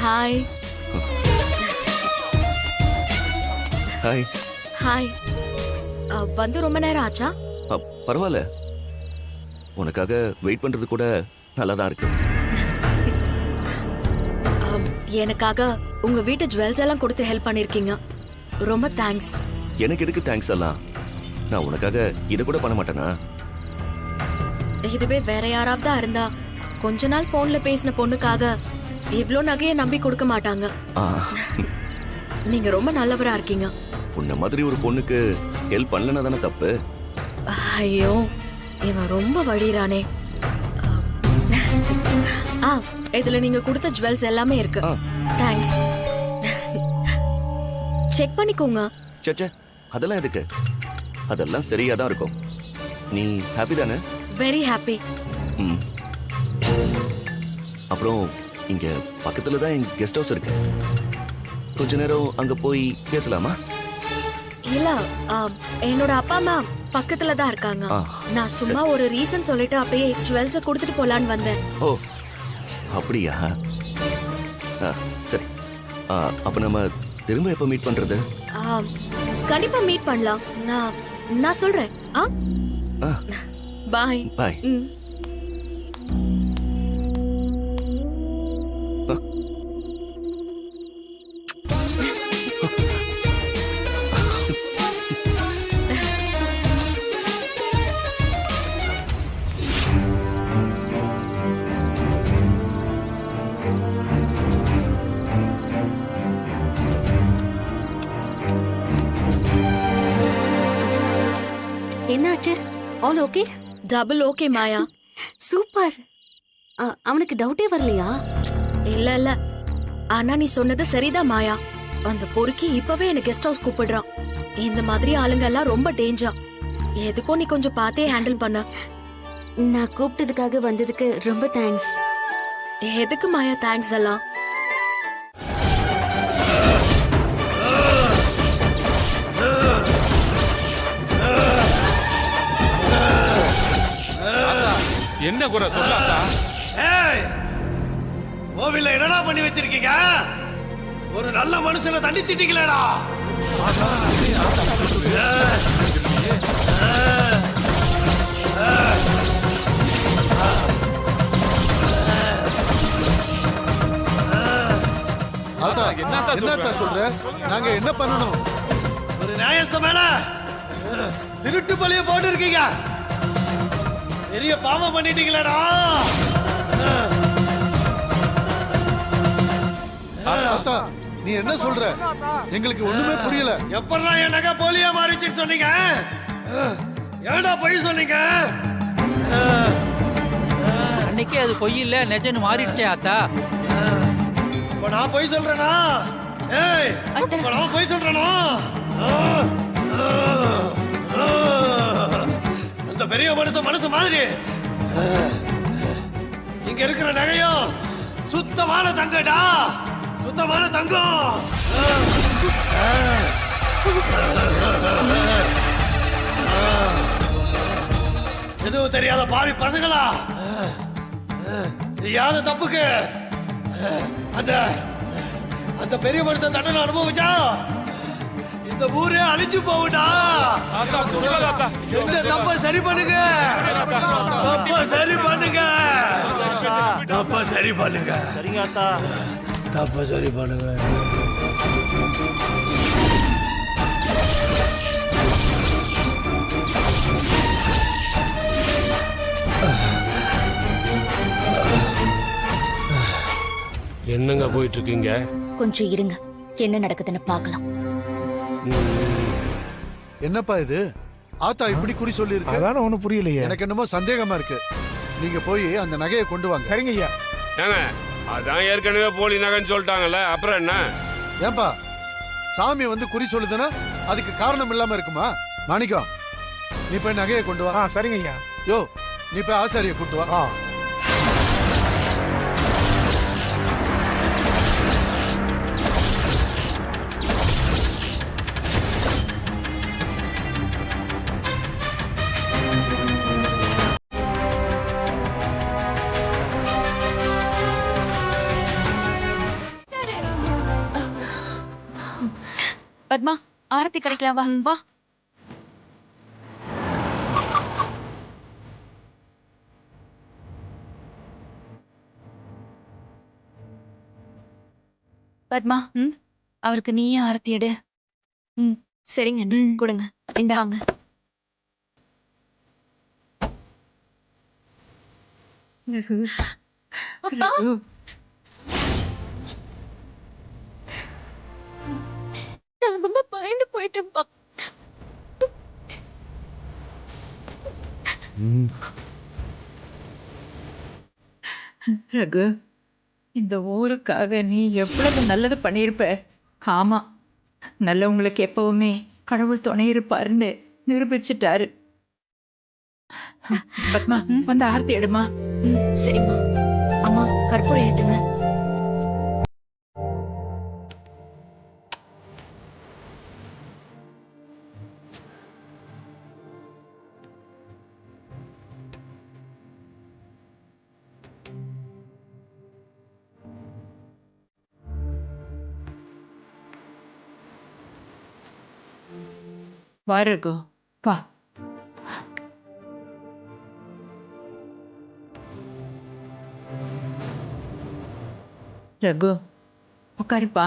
Hi. Hi. Hi. வந்து ரொம்ப நேரம் ஆச்சா? பரவாயில்ல, உனக்காக வெயிட் பண்றது கூட நல்லாதான் இருக்கு. எனக்காக உங்க வீட்டு ஜுவல்ஸ் எல்லாம் கொடுத்து ஹெல்ப் பண்ணிருக்கீங்க. ரொம்ப தேங்க்ஸ். எனக்கு எதுக்கு தேங்க்ஸ் எல்லாம்? நான் உனக்காக இத கூட பண்ண மாட்டேனா? இதுவே வேற யாராவதா இருந்தா கொஞ்ச நாள் போன்ல பேசின பொண்ணுக்காக இவ்ளோ நகைய நம்பி கொடுக்க மாட்டாங்க. நீங்க ரொம்ப நல்லவரா இருக்கீங்க. உன்ன மாதிரி ஒரு பொண்ணுக்கு ஹெல்ப் பண்ணலனா தானே தப்பு. ஐயோ, இவன் ரொம்ப வழிறானே. இதுல நீங்க கொடுத்த ஜுவல்ஸ் எல்லாமே இருக்கு. தேங்க்ஸ். செக் பண்ணிக்கோங்க. சச்சே, அதெல்லாம் எதுக்கு? அதெல்லாம் சரியா தான் இருக்கும். நீ ஹாப்பி தானே? Very happy. அப்புறம் இங்க பக்கத்துல தான் எங்க கெஸ்ட் ஹவுஸ் இருக்கு. கொஞ்ச நேரம் அங்க போய் பேசலாமா? இல்ல, என்னோட அப்பா அம்மா பக்கத்துல தான் இருக்காங்க. நான் சும்மா ஒரு ரீசன் சொல்லிட்டு அப்பயே ஜுவல்ஸ கொடுத்துட்டு போலான்னு வந்தேன். ஓ அப்படியா? சரி, அப்ப நம்ம திரும்ப எப்ப மீட் பண்றது? கண்டிப்பா மீட் பண்ணலாம். நான் சொல்றேன். பாய். பாய். என்னாச்சு? All okay? டபுள் ஓகே மாயா. சூப்பர். அவனுக்கு டவுட்டே வரலையா? இல்ல இல்ல, ஆனா நீ சொன்னது சரிதான் மாயா. அந்த பொறுக்கி இப்பவே என்ன கெஸ்ட் ஹவுஸ் கூப்பிடுறான். இந்த மாதிரி ஆளுங்க எல்லாம் ரொம்ப டேஞ்சர். எதுக்கும் நீ கொஞ்சம் பார்த்தே ஹேண்டில் பண்ண. நான் கூப்பிட்டதுக்காக வந்ததுக்கு ரொம்ப தேங்க்ஸ். எதுக்கு மாயா தேங்க்ஸ் எல்லாம்? என்ன குறை சொல்லாதா? ஏய், கோவில்ல என்னடா பண்ணி வச்சிருக்கீங்க? ஒரு நல்ல மனுஷனை தண்டிச்சிட்டீங்களேடா. என்னத்த சொல்ற? நாங்க என்ன பண்ணணும்? ஒரு நியாயஸ்த மேல திருட்டு பழிய போட்டு இருக்கீங்க. பெரிய பாவம் பண்ணிட்டீங்களேடா. தாத்தா, நீ என்ன சொல்ற? எங்களுக்கு ஒண்ணுமே புரியல. எப்பறா என் நகை போலியா மாறிச்சுன்னு சொன்னீங்க? ஏடா பொய் சொன்னீங்க? அன்னைக்கு அது பொய் இல்ல, நிஜம்னு மாறிடுச்சே ஆத்தா. இப்ப நான் பொய் சொல்றேனா? ஏய், இப்ப நான் பொய் சொல்றேனா? அந்த பெரிய மனுஷன் மாதிரி இங்க இருக்கிற நகையும் சுத்தமான தங்கடா. சுத்தமான தங்கம். எதுவும் தெரியாத பாவி பசங்களா, செய்யாத தப்புக்கு அந்த அந்த பெரிய மனுஷன் தண்டனை அனுபவிச்சா இந்த ஊரே அழிஞ்சு போகுடா. இந்த தப்ப சரி பண்ணுங்க. தப்ப சரி பண்ணுங்க. தப்ப சரி பண்ணுங்க. சரிங்க அத்தா. தப்ப சரி பண்ணுங்க. என்னங்க போயிட்டு இருக்கீங்க? கொஞ்சம் இருங்க, என்ன நடக்குதுன்னு பார்க்கலாம். என்னப்பா இது? ஆத்தா இப்படி குறி சொல்லி இருக்கு. அதான ஒண்ணு புரியலையே. எனக்கு என்னமோ சந்தேகமா இருக்கு. நீங்க போய் அந்த நகையை கொண்டு வாங்க. சரிங்க ஐயா. ஏங்க, அதான் ஏற்கனவே போலி நகைன்னு சொல்லிட்டாங்கல்ல, அப்புறம் என்ன? ஏன்பா, சாமி வந்து குறி சொல்லுதுன்னா அதுக்கு காரணம் இல்லாம இருக்குமா? மாணிக்கம், நீ போய் நகையை கொண்டு வா. சரிங்க ஐயா. யோ, நீ போய் ஆசாரிய கூட்டு வா. பத்மா ஆரத்தி கிடைக்கலாம் வா வா. பத்மா அவருக்கு நீயே ஆரத்தி எடு. சரிங்க கொடுங்க. இந்தாங்க. நான் ரொம்ப பயந்து போயிட்டேன்ப்பா. ரகு, இந்த ஊருக்காக நீ எவ்வளவு நல்லது பண்ணியிருப்ப. ஆமா, நல்லவங்களுக்கு எப்பவுமே கடவுள் துணை இருப்பாருன்னு நிரூபிச்சிட்டாரு. பத்மா வந்து ஆர்த்தி எடுமா. சரிம்மா. அம்மா கற்பூரம் ஏத்துங்க. வா ரகு, வா. ரகு, உட்காருப்பா.